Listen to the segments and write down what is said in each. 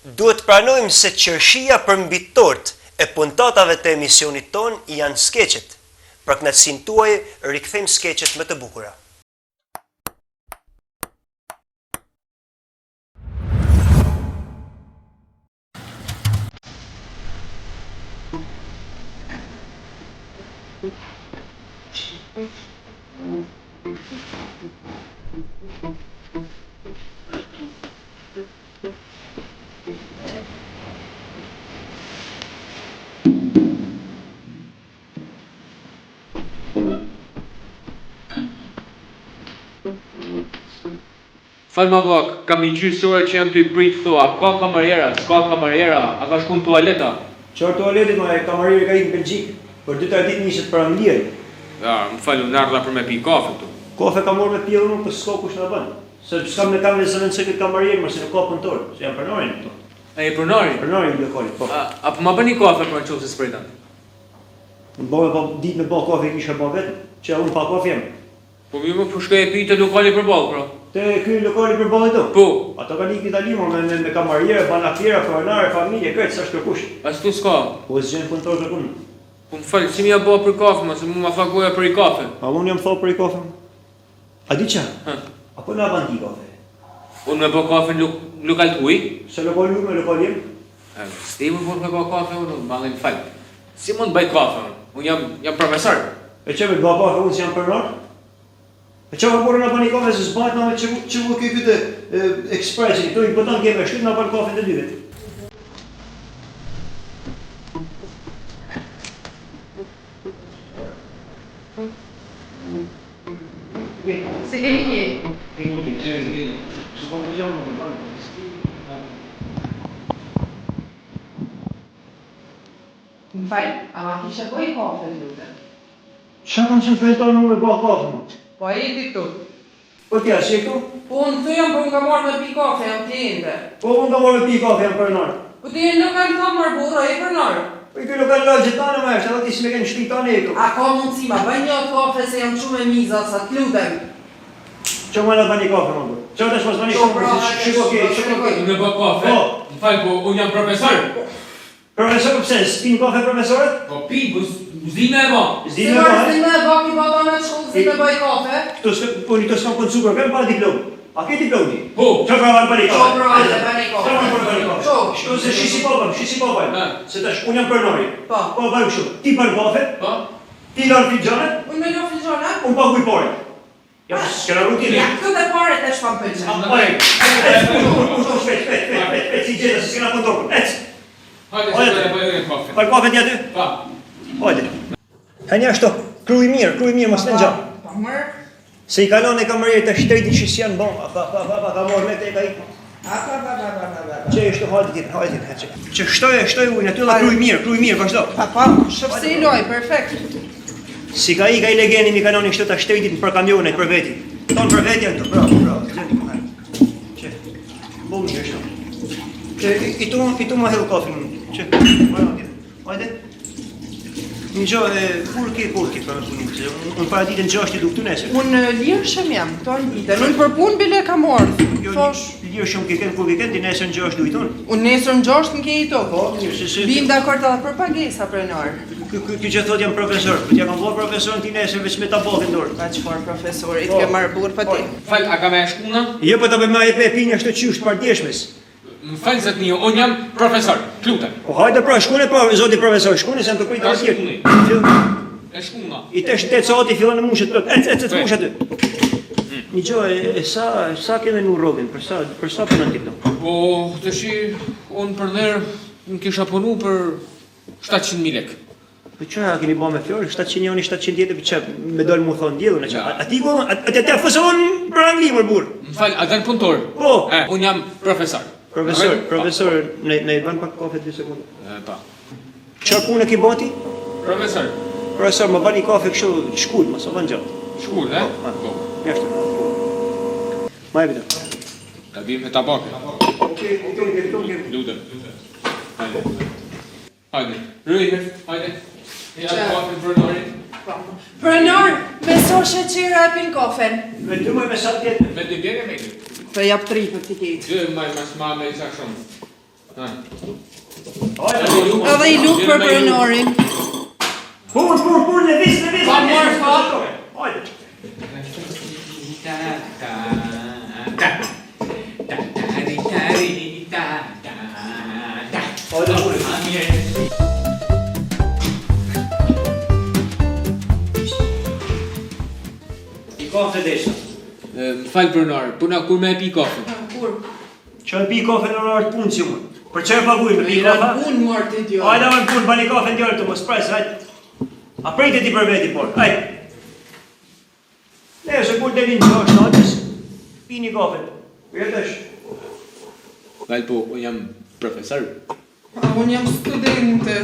Duhet pranojmë se qershia përmbitor e puntatave të emisionit ton janë skeqet. Për kënaqësinë tuaj, rikthejmë skeqet më të bukura. Falë ma vak, kam i gjysë ore që jam të i pritë thua, s'ka kamariera, a ka shku në tualeta? Qarë tualetit ma e kamarieri ka i në Belgjik, për 2-3 ditë njësët për Angliaj. Ja, më falë, në ardha për me pi kafe tu. Kafe ka morë me pjellë nuk, për s'ka kush në bënë. Se s'kam me kam rezënën se këtë kamarieri, mërë se në ka punëtor, se jam përnarin këto. A e përnari? Përnarin në lokalit, po. A për ma bëni kafe për në qovë se s'pritan? Ditë me ba kafe kisha ba vetë, që unë pa kafe jem. Po mi më përshkaj e pi të lokali për balë, pra? Te ky lokali për balë do? Po. Ato ka një Italimo me kamariere, banakjera, pronare, familje, këtë sa shkërkush. A s'tu s'ka? Po s'gjen punëtor të kunë. Po më falë, si mi ja bëha për kafe, ma se mu ma fagoja për i kafe. A unë jam tho për i kafe? A di qa? Ha. Apo në avandi kafe? Unë me bë kafe në lokal të uj? Se lokal ju me lokal jem? S'ti më fort me bë kafe, unë, ma dhe më falë. Si mund bëj kafe, unë jam profesor. E që me bë kafe unë si jam përnar? E që më borë në bani kafe se s'bajt në me që më këj këtë ekspresi, këto i pëtan keme shkyt në bani kafe të dyvet. Se ke një? Më falë, a ma kisha bëj kafe në lutem? Qa kanë që fejtar në me bë kafe më? Po a jeti këtu? Po tja, si e këtu? Po unë të jam, po unë ka marrë me pi kafe, jam kliente. Po unë ka morë me pi kafe, jam përnar. Po ti e nuk kanë kamar burra, e përnar. Po i këtë lokal lagje tane me eshte, edhe ti si me kënë shpi tane e këtu. A ka mundësi ma bëj një kafe se jam qume miza, sa të lutem. Që më në bani kafe më bërë? Që të shmos bani shumë, shiko kej. Unë me bë kafe? Më falë, po unë jam profesor. Profesor, pëse, s'pi në kafe profesoret? Po pi, zime e ba. Se mërë si me baki batone të shkullë si me bëj kafe? Këto s'kam kënë cukër, kënë pa diplom. A ke diplomi? Po. Që pra bani kafe? Qo pra dhe bani kafe? Që pra bani kafe? Qo? Shko se shisi papaj. Se tash, unë jam përnari. Pa. Po, bërë shumë. Ti bërë kafe? Pa. Ti lanë fitxanet? Unë me lo fizhona? Unë pa kuj pare. Ja, s'kena rutine. Ja, këtë e pare të shpam pëllqe. Ushto, shpet, si gjithë, se s'kena pëndokën, Hajde, se të bëjë kafe. Fal kafe tja ty? Pa. Hajde. Henja shto, kruj mirë, mas të nxam. Pa mërë? Se i kalon e kamarieri të shtetit që s'janë bon, ka morë me të e ka i. Që e shto, hajde tjetër. Që shtoj ujnë, aty dhe kruj mirë, vazhdo. Pa, shëfësi i loj, perfekt. Si ka i legeni mi kanoni shto të shtetit për kamionet, për veti. Tonë për veti janë të, bravo. Që, bullë një shto. Që, i tu ma helu kafin. Që, hajde. Një gjo e purki, për në punim, se unë para ditën 6 i du këtu nese. Unë lirë shumë jam, këto në ditën, unë për punë bile ka morë. Lirë shumë keken, kur keken, di nesër në 6 du i tonë. Unë nesër në 6 në ke i to. Po, mirë, se... Bim dhe akord edhe për pagesa prenor. Ky që thot jam profesor, për t'ja kam vërë profesor në ti nesër veç me tabokin dorë. Pa qëfar profesorit, ke marë burë pa ti. Falë, a ka me shkuna? Jo, po të bëjma e pinja shtë qysht pardjeshmes. Më falë zëtë një, unë jam profesor, klutem. Po hajde pra, shkune pra, zoti profesor, shkune se më të kujtë Pra atjet. shkune. E shkuna. I tesh të coti fillon në mushet, ecë mush aty. Një gjo, sa kene në robin, për sa për në tipno? Po, të shi, unë për nërë në kisha punu për 700.000 lek. Po që a keni ba me fjorë, 700 joni 700 jetë, për që me dojnë mu thonë djelë, në që, ati go, ati fësëron për angli, mërë burë. Më falë, a dhenë punëtor? Po. Unë jam profesor. Profesor, ne i ban pak kafe 2 sekunde. Pa. Qa punë ki bati? Profesor. Profesor, më bani kafe kështu shkull, më së ban gjatë. Shkull, e? Po. Mjashtë. Ma e bida. Ta bim e tabake. Okej. Lutem. Hajde. Rëjme, hajde. Ja kafe prenori. Prenor, me so sheqira e pin kafen. Me 2 me sa tjetë. Me 2 bjene me 2. Të jap 3 për t'i ketë. 2 maj mas ma me isa shumë. Edhe I lut për prenorin. Pun, lëviz. Pa marrë fat. Hajde. I kafe desha. Më falë pronar, puna kur me e pi kafe? Kur? Që e pi kafe në orë punë si unë. Për që e paguj me pi Ira kafe? pun mort idiot. Hajde me punë, bani kafe ndjarë të mos presë, hajde. A prejtë ti për veti, por, hajde. Ne, se kur delin që është natës, pini kafe. Vjetësh. Falë po, unë jam profesor. Unë jam studente.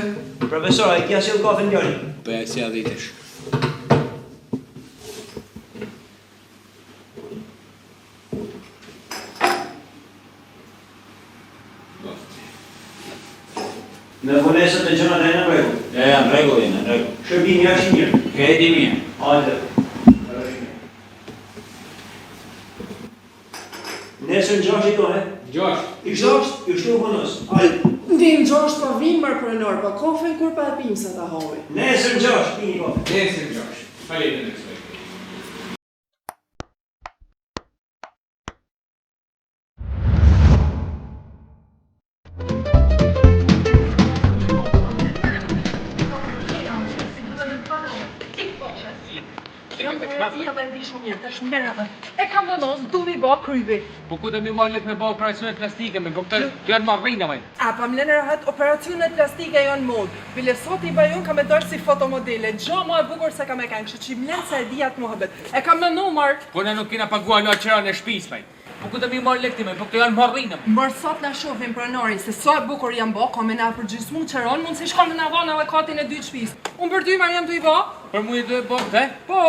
Profesor, a I kja sjell kafe ndjarë? Po ja si adhitesh. Në vonesët e gjënat e në regu. Në rregull. Shërbimi është I mirë. Këti mirë. Hajde. Nesër në 6 I tonë, Gjosh. Ishtu vonos. Hajde. Ndim gjosh pa vim për prenor, pa kofen kur pa e pim se ta hoj. Nesër në 6, pini kafe. Nesër Gjosh. Faleminderit. E kam vendos, du mi bë krybi. Po ku të mi marrë lek me ba operacionet plastike me, po këta janë marrina me. A pa më lënë rahat, operacionet plastike janë mod. Bile sot I bajon ka me dalë si fotomodele. Gjo ma e bukur se ka me kanë, që më lënë se e dijat muhabet. E kam në numër. Po na nuk kena paguar lo qëra në shtëpis me. Po ku të mi marrë lek ti me, po këta janë marrina me. Mërë sot na shohim pronorin, se so e bukur janë bo, ka me na përgjysmu qëron, mund si shkon me na vana dhe katin e dy shpis. Unë për dy marrë jam të I ba? Për mu I dhe bo këte? Po,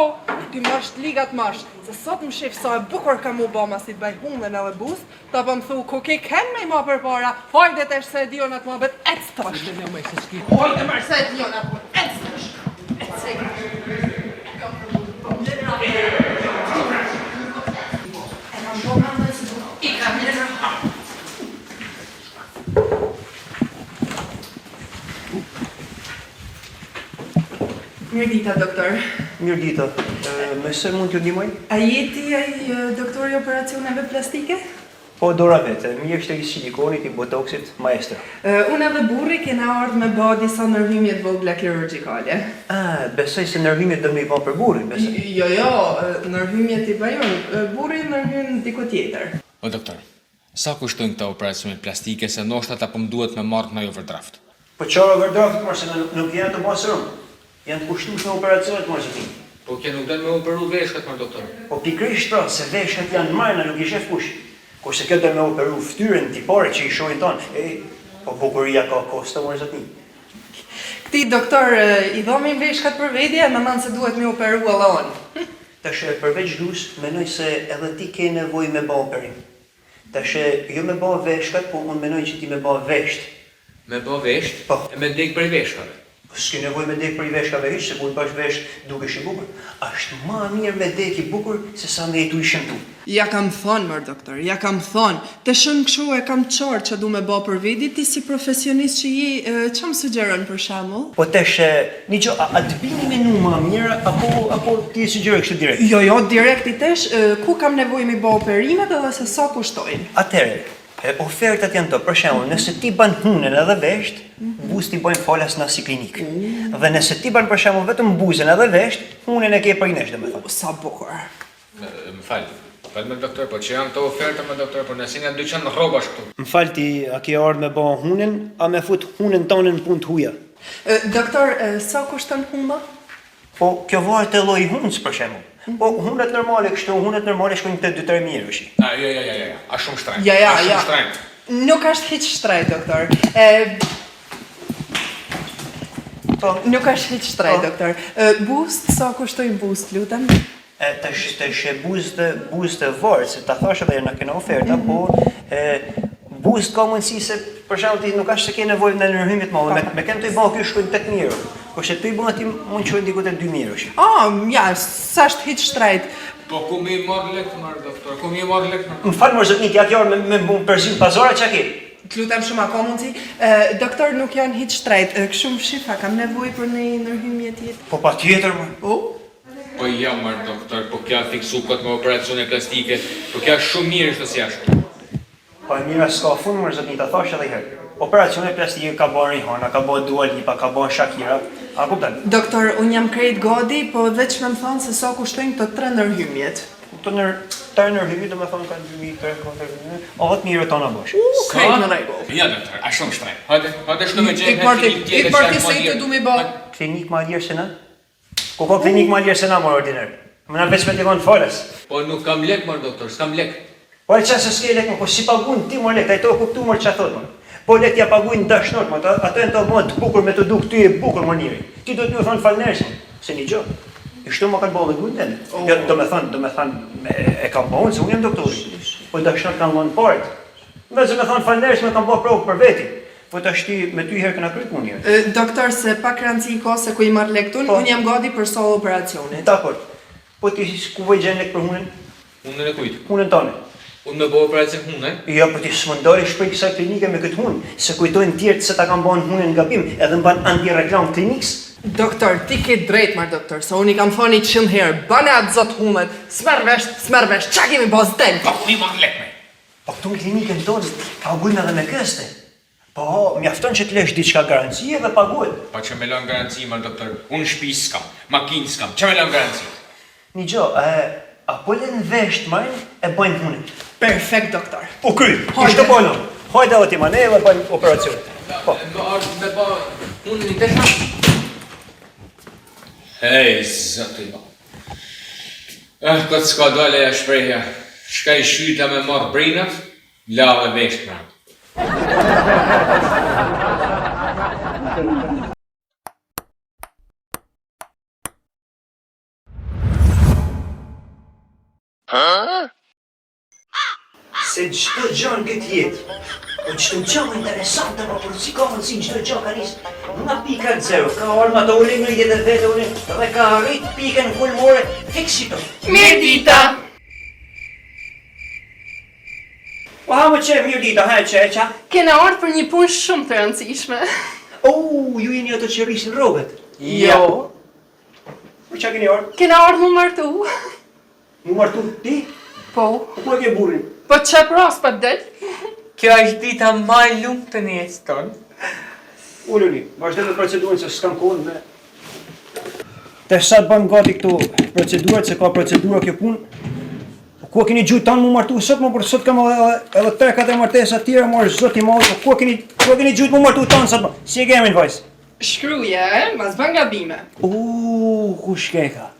ti masht ligat masht, se sot më shif sa e bukur ka mu ba ma si të baj hunden edhe bus, ta pa më thu, ku ke ken me I ma për para, hajde të se e dion atë ma bet, et stash. Hajde mërë se e dion atë ma bet, et stash. Et se Mirë dita, doktor. Mirë dita. Me se mund t'ju ndihmoj? A jeti ai doktori operacioneve plastike? Po dora vete, mjeshtë I silikonit, I botoksit, maestra. Unë edhe burri kena ardhë me ba disa nërhymjet vogla kirurgjikale. Besoj se nërhymjet do me I ban për burin, besoj. Jo, nërhymjet I bajon, burri nërhym diku tjetër. O doktor, sa kushtojnë këta operacionet plastike se noshtat apo më duhet me marrë në overdraft? Po qara overdraft, marë se nuk janë të basërëm. Janë të kushtuar me operacionet, marë se ti. Po kje nuk den me operu veshkat, marë doktor. Po pikrisht pra, se veshkat janë marrë, nuk I shef kush. Kurse kjo do me operu ftyrën tipare që I shohin tonë, po bukuria ka kosta, marë se ti. Këti doktor, I dhomin veshkat për vedje, më nënë se duhet me operu edhe onë. Tashe përveç dus, menoj se edhe ti ke nevoj me ba operim. Tashe jo me ba veshkat, po unë menoj që ti me ba vesht. Me bo vesht? Po. E me dek për veshkave? S'ki nevoj me dek për I veshkave hiq, se kur bash vesht dukesh I bukur. Ashtë ma mirë me dek I bukur, se sa me jetu I shëntu. Ja kam thonë, mërë doktor, ja kam thonë. Të shënë këshu e kam qarë që du me ba për vedi, ti si profesionist që që më sugjeron për shamull? Po teshe, një gjo, a të bini me nu ma mirë, apo ti sugjeroj kështu direkt? Jo, direkt I tesh, ku kam nevoj me ba operimet edhe se sa kushtojnë? Atere, ofertat janë të, për shembull, nëse ti ban hunen edhe vesht, buz ti bojnë falas në si klinik. Dhe nëse ti ban për shembull vetëm buzën edhe vesht, hunen e ke për I nesh, domethënë. Sa bukur. Më falë. Falë me doktor, po që janë të oferta me doktor, po nësi nga dyqan në rrobash këtu. Më falë ti, a ke ardhë me ba hunen, a me fut hunen tonë në punë të huja? Doktor, sa kushton huma? Po, kjo varet e lloji hunës për shembull. Po, hunet normale kështu, hunet normale shkojnë te 2-3 mijë euro. Ja. A shumë shtrejt. Ja. Shumë shtrejt. Nuk është hiç shtrejt, doktor. Nuk është hiç shtrejt, doktor. Boost, sa kushtojnë boost, lutem? Të boost të varë, se ta thash edhe në kena oferta, po boost ka mundësi se për shembull ti nuk është se ke nevojë në ndërhymjet mëdha, me kanë të I bën ky shkojnë 8000 euro. Kurse ti bën aty mund të shkojnë diku te 2000 euro. Ja, sa është hiç shtrejt. Po ku mi marrë lek, marrë doktor, ku mi marrë lek? Më falë mërë zotnik, ja kjo me përzim pazara që a ke? Të lutem shumë, a ka mundësi? Doktor nuk janë hiç shtrejt, shumë shifa, kam nevojë për një ndërhyrje tjetër. Po patjetër më. Po ja, mërë doktor, po kja fiksu këtë me operacione plastike, po kja shumë mirë është të sjashtë. Po e mira s'ka fund më zotni, ta thash edhe herë. Operacione plastike ka bërë Rihanna, ka bërë Dua Lipa, ka bërë Shakira. A kupton? Doktor, unë jam krejt godi, po veç më thonë se sa kushtojnë këto 3 ndërhyrjet. Të ndërhyrje do me thonë kanë 2.000, o vetë mirë tona bosh. Krejt në rregull. Ja, doktor, a shumë shtrejt. Hajde shtu me gjenë Ik parti se i të du mi bë. Klinik ma lirë se na? Ku ka klinik ma lirë se na, mor ordinar? Më na veç me të vonë falas. Po nuk kam lek, mërë doktor, s'kam lek. Po e qënë se s'ke lek, po si pagun ti mor lek, ajto e kuptu mor që a thot, mor. Po lek t'ja paguin dashnort, mor, ato e në të bënë të bukur me të duk, ty e bukur, mor njëri. Ti do t'ju thonë falnerësin, se një gjo. I shtu më kanë bëllë dhe gujnë jo, do me thonë, e kam bëhën, se unë jem doktori. Po dashnort kanë bënë partë. Vëzë me thonë falnerës me kanë bëhë provë për veti. Po të ashti me ty herë këna kryt punë njërë. Doktor, se pak rëndësi ka se ku i marrë lektun, unë jam gati për solo operacionit. Dakor. Po ti ku vëj gjenë lek për hunën? Hunën e kujtë. Hunën tane. Unë me bo operacion hunën? Jo, po ti s'mëndori shprej kësa klinike me këtë hunë, se kujtojnë tjertë se ta kanë bënë hunën nga bim, edhe më banë anti-reklam kliniks. Doktor, ti ke drejt marrë doktor, se unë i kam thoni 100 herë, bane atë zotë hunët, smervesh, qa kemi bas del? Po, ku i marrë lek me? Po këtu në klinikën tonë, pagujnë edhe me këste. Po, mjafton që t'lesh diçka garancie dhe pagujnë. Po që me lënë garanci, mërë doktor, unë shpi s'kam, makinë s'kam, që me lënë garanci? Një gjo, apo le në vesht majnë e bëjnë hunën. Perfekt, doktor. Po kry, ishte bojnë. Hajde o ti mane dhe bëjnë operacionet. Po. Me bo hunën i desha? Hej, zëtë i ba. Këtë s'ka dole e shprejhja. Shka i shyta me marë brinat, lave vesht pra. Se çdo gjë në këtë jetë, po çdo gjë më interesante, po për si ka mundësi çdo gjë ka nisë nga pika 0, ka arma të ulim në jetë vetë unë, dhe ka arrit pikën kulmore fiksito. Mirë dita! Po ha më qe, mirë dita, ha qa? Kena ardhë për një punë shumë të rëndësishme. Ju jeni ato që rrisin rrobat. Jo. Për qa keni ardhë? Kena ardhë mu martu. Mu martu ti? Po. Ku e ke burrin? Po që pras për del? Kjo është dita ma e lumë të njësë tonë. Ulluni, vazhdo me procedurën se s'kam kohën me... Te sa të bëjmë gati këto procedurat, se ka procedura kjo punë. Ku keni gjujt tanë mu martu sot, më për sot kam edhe 3-4 martesa tjera, më është zot i madh, ku keni gjujt mu martu tanë sot, si e kemi në vajzë? Shkruje, mas bën gabime. Ku shkeka?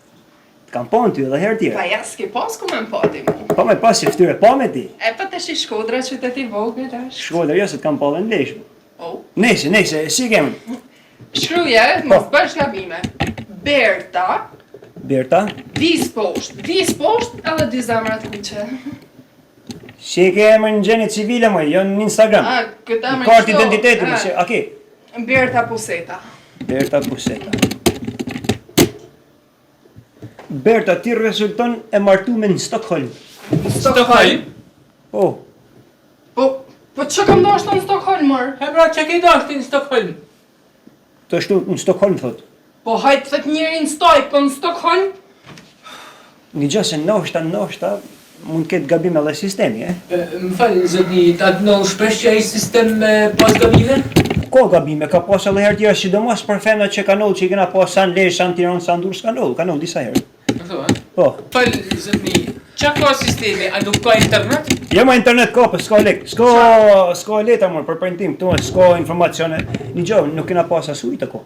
Kam pon ty edhe herë tjera. Pa ja s'ke pas ku me më pati mu. Pa me pas si ftyre, pa me ti. E pa të shi Shkodra qyteti vogël është. Shkodra, jo se t'kam pa dhe në leshme. Oh. Nese, si e kemi? Shkruje, mas bësh gabime. Berta, Berta, vis poshtë edhe 2 zemrat kuqe. si e ke emër në gjeni civile më, jo në Instagram. Këtë emër Kartë identiteti, a ke? Berta Puseta. Berta Puseta. Berta, ti rezulton e martume në Stockholm. Stockholm? Po, Po që kam dashtë në Stockholm, mërë? E pra, që ke dashti në Stockholm? të ashtu në Stockholm thot. Po hajtë thët njëri në stoj, po në Stockholm? Një gjë se ndoshta mund ketë gabim edhe sistemi, Më falë, zëni, atë në shpesh që ai sistem pas gabime? Ko gabime, ka pas edhe herë tjera, sidomos për femnat që kanë që i kena pas sa në Lezhë, sa në Tiranë, sa në Durrës, kanë disa herë. Po. Falë, zëni, qa ka sistemi, a nuk ka internet? Jo ma internet ka, për s'ka lek, s'ka leta mërë për printim, këtu s'ka informacione, një gjë, nuk kena pas asuj të ko.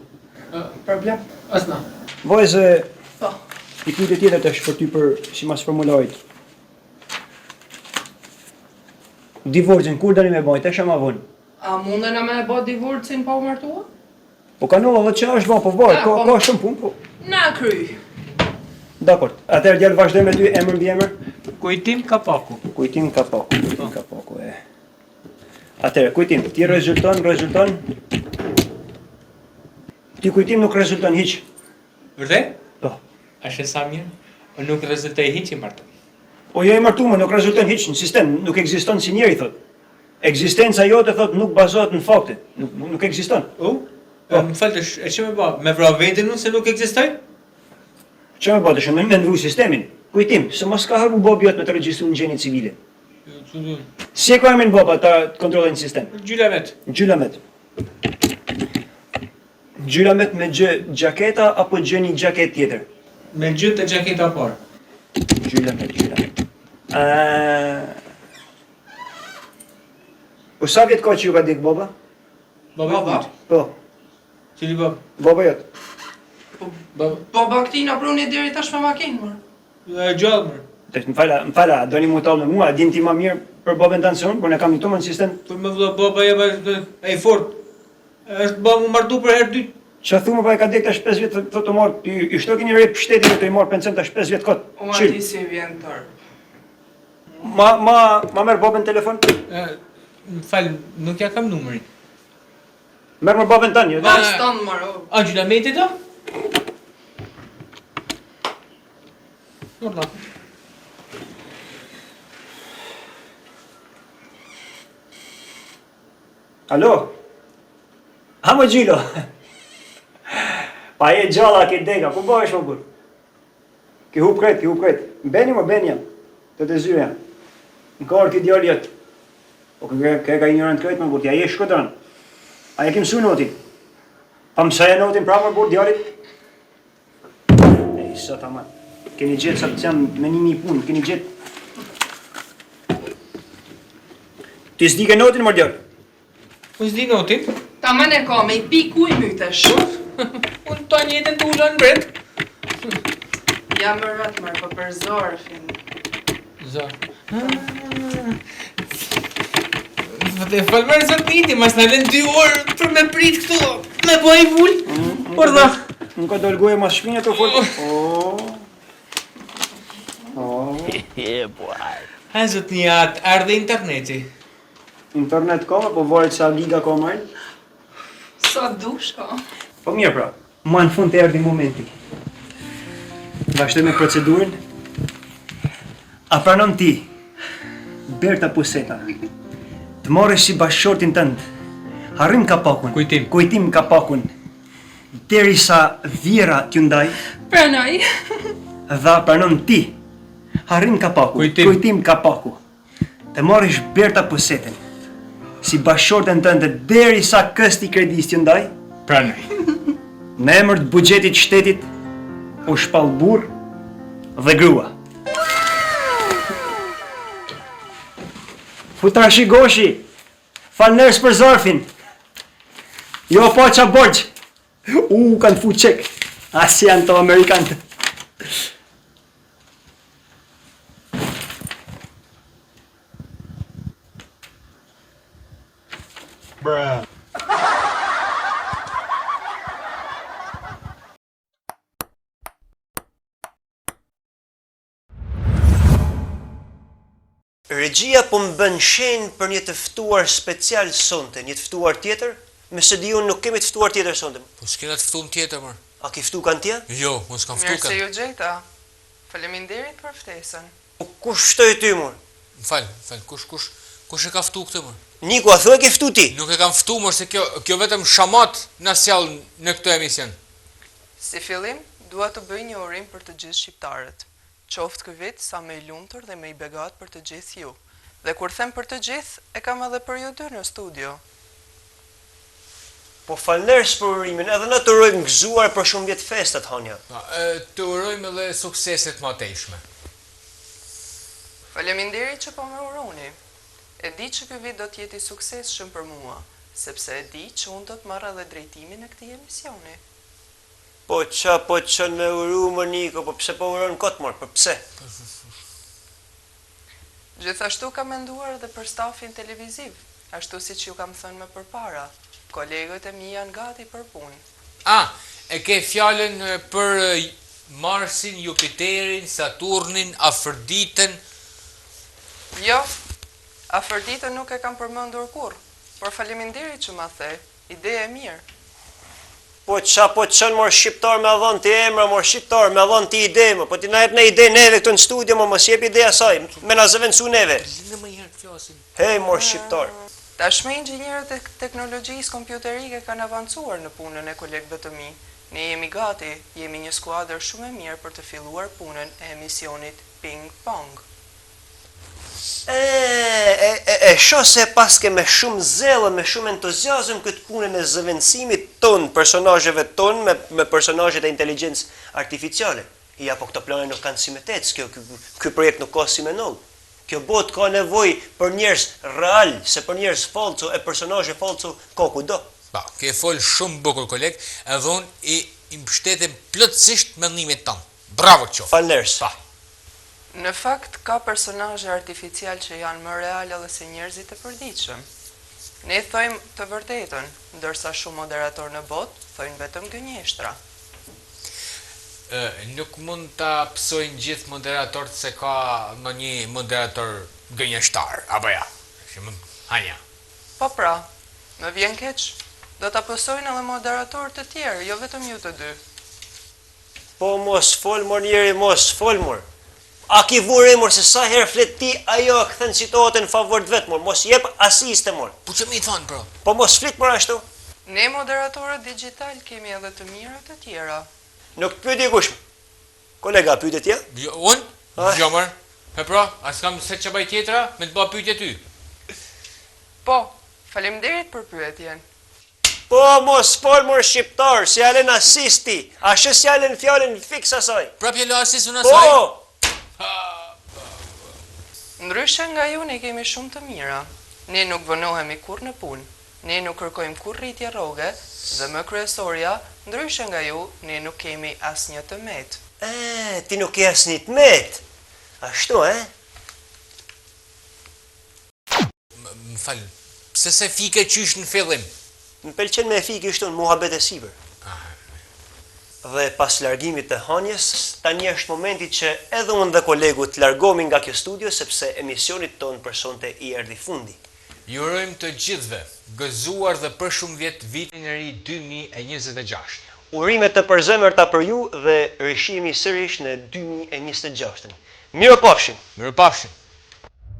Problem. Asna. Vojzë, Po. i pyetje tjetër të është për ty për si mas formularit. Divorcin, kur dani me bajt, e ma vonë? A mundën a me e bo divorcin pa u martua? Po ka nëllë dhe që është bo, po bajt, ka shumë punë, po. Na kry. Dakord, atëherë djallë vazhdoj me ty emër mbi emër? Kujtim ka paku. Kujtim ka paku, e. Atëherë, kujtim, ti rezulton? Ti kujtim nuk rezulton hiq. Vërte? Po. Ashe sa mirë? O nuk rezultoj hiq i martu. O jo i martume, nuk rezulton hiq në sistem, nuk ekziston si njeri, thot. Ekzistenca jote thot nuk bazohet në fakte, nuk ekziston. Më falësh, e që me ba? Me vra vetin unë se nuk eksistoj? Që me bëtë shumë me ndru sistemin? Kujtim, se mos ka harbu Bobi jot me të regjistru në gjeni civile. Si e ka armin Boba ta kontrollojnë sistem? Gjylamet. Gjylamet. Gjylamet me gjë gjaketa apo gjë një gjaket tjetër? Me gjë të gjaketa parë. Gjylamet. Po sa vjet ka që ju ka dik Boba? Baba? Po, Cili bab? Boba jot. Baba këtina bruni deri tash me makinë, mor. Gjallë mërë. Tash më fala, doni mu talë me mua, din ti ma mirë për Bobën tanë se unë, por ne kam një tumë në sistem. Për me vëlla baba jem e fort. është ba mu martu për herë dytë. Që thumë pa e ka dek tash 5 vjet të të marë, i shtoki një rejtë për shtetin të i marë pension tash 5 vjet kot. O ma ti si vjen tërë. Ma merë Bobën telefon? Më falë, nuk ja kam numërin. Merë më Bobën tanë, jo? Ba stanë, mor, o. A gjylameti do? Normal. Alo? Ha më gjilo? Pa e gjalla ke dega, ku bëhesh më burë? Ki hup kret. Beni jam, të të zyre jam. Në karë ki djallë jetë. Po ke ka ignorant krejt më burë, ja je shkodran. A e ki mësu notin? Pa mësaja notin pra më burë djallit? E, sot aman. Keni gjithë sa të jam me një punë, keni gjithë. Ti s'di ke notin më djallë? Unë s'di notin. Ta më ne ka me i pi ku i mytesh. Unë ta njetën të ullon bret. Ja më rëtë mërë, po për zorë, fin. Dhe falmërë sot niti, mas në lënë 2 orë për me prit këtu. Me po i vull. Por dha. Nuk ka dolgoje mas shpinja të folë. Ha zot një atë, ardhe interneti. Internet ka, po varet sa giga ka marrë. Sa dush ka. Po mirë pra, ma në fund të erdi momenti. Vazhdoj me procedurën. A pranon ti, Berta Puseta, të marrësh si bashkëshortin tënd, harrim kapakun. Kujtim kapakun. Derisa vjera t'ju ndaj. Pranoj. Dha pranon ti, harrim kapaku. Kujtim kapaku. Të marrësh Berta Pusetën si bashkëshorten tënde derisa kësti kredis t'ju ndaj. Pranoj. Në emër të buxhetit shtetit u shpall burr dhe grua. Futrashi Goshi, falënderes për zarfin. Jo po qa borgjë. Kanë fu qek. Asi janë të Amerikantë. Regjia po më bën shenjë për një të ftuar special sonte, një të ftuar tjetër, me se di unë nuk kemi të ftuar tjetër sonte. Po s'kena të ftuar tjetër, mër. A ki ftu kanë tja? Jo, unë s'kam ftu Mirë se kanë. ju gjeta. Faleminderit për ftesën. Po kush shtoi ty mor? Më falë, kush e ka ftu këtë, mër? Niku, a thua ke ftu ti? Nuk e kam ftu, mër, se kjo vetëm shamat në sjallë në këtë emision. Si fillim, dua të bëj një urim për të gjithë shqiptarët. Qoftë ky vit sa më i lumtur dhe më i begat për të gjithë ju. Dhe kur them për të gjithë, e kam edhe për ju dy në studio. Po falënderes për urimin, edhe na të urojmë gëzuar për shumë vjet festat, Hanja. Të urojmë edhe sukseset më atejshme. Faleminderit që po më uroni. E di që ky vit do të jetë i suksesshëm për mua, sepse e di që unë do të marr edhe drejtimin e këtij emisioni. Po qa me uru më Niko, po pse po uron kot mor, po pse? Gjithashtu kam menduar edhe për stafin televiziv, ashtu si që ju kam thënë më përpara. Kolegët e mi janë gati për punë. E ke fjallën për Marsin, Jupiterin, Saturnin, Afërditën. Jo, Afërditën nuk e kam përmendur kurrë, por faleminderit që ma the, ide e mirë. Po qënë mor shqiptar me adhon të emra, mor shqiptar me adhon të ide më, po ti na jep në ide neve këtu në studio, mos jep ide asaj, me na zëvendësu neve. Linë më herë të flasim. Hej mor shqiptar. Tashmë inxhinierët e teknologjisë kompjuterike kanë avancuar në punën e kolegëve të mi. Ne jemi gati, jemi një skuadër shumë e mirë për të filluar punën e emisionit Ping Pong. Shoh se paske me shumë zellë, me shumë entuziazëm këtë punën e zëvendësimit ton, personazheve ton me personazhet e inteligjencë artificiale. Ja, po këto plane nuk kanë si me tec, ky projekt nuk ka si me nol. Kjo botë ka nevojë për njerëz real, se për njerëz falco e personazhe falco ka kudo. Ba, ke fol shumë bukur koleg, edhe unë i mbështetem plotësisht mendimin tënd. Bravo qof. Falënderes. Pa. Në fakt, ka personazhe artificial që janë më reale dhe se njerëzit e përditshëm. Ne thojmë të vërtetën, ndërsa shumë moderator në botë thojnë vetëm gënjeshtra. Nuk mund ta psojnë gjithë moderatorët se ka në një moderator gënjeshtar, apo ja? Hanja. Po pra, më vjen keq, do ta pësojnë edhe moderatorët të tjerë, jo vetëm ju të dy. Po mos fol mor njeri, mos fol mor. A ki vure mor se sa herë flet ti, ajo kthen situatën në favor të vet mor, mos jep asiste mor. Po që mi thonë, bro? Po mos flit mor ashtu. Ne moderatorët digital kemi edhe të mira të tjera. Nuk të pyeti kush. Kolega, pyetje tje? Jo, unë? Jo, mër. E pra, as kam se që baj tjetra, me të ba pyetje ty. Po, faleminderit për pyetjen. Po mos fol mor shqiptar, si jalen asisti, ashtë si jalen fjallin fix asaj. Prapje lo asist unë asaj? Po! Ndryshe nga ju ne kemi shumë të mira. Ne nuk vënohemi kur në punë. Ne nuk kërkojmë kur rritje rroge dhe më kryesorja, ndryshe nga ju, ne nuk kemi asnjë tëmet. Ti nuk ke asnjë tëmet. Ashtu, Më falë, pse se fike qysh në fillim? Më pëlqen me fiki kështu në muhabet e sipër. Dhe pas largimit të hënjes, tani është momenti që edhe unë dhe kolegu të largohemi nga kjo studio sepse emisionit ton për sonte i erdhi fundi. Ju urojmë të gjithëve, gëzuar dhe për shumë vjet vitin e ri 2026. Urime të përzemërta për ju dhe rishihemi sërish në 2026. Mirupafshim. Mirupafshim.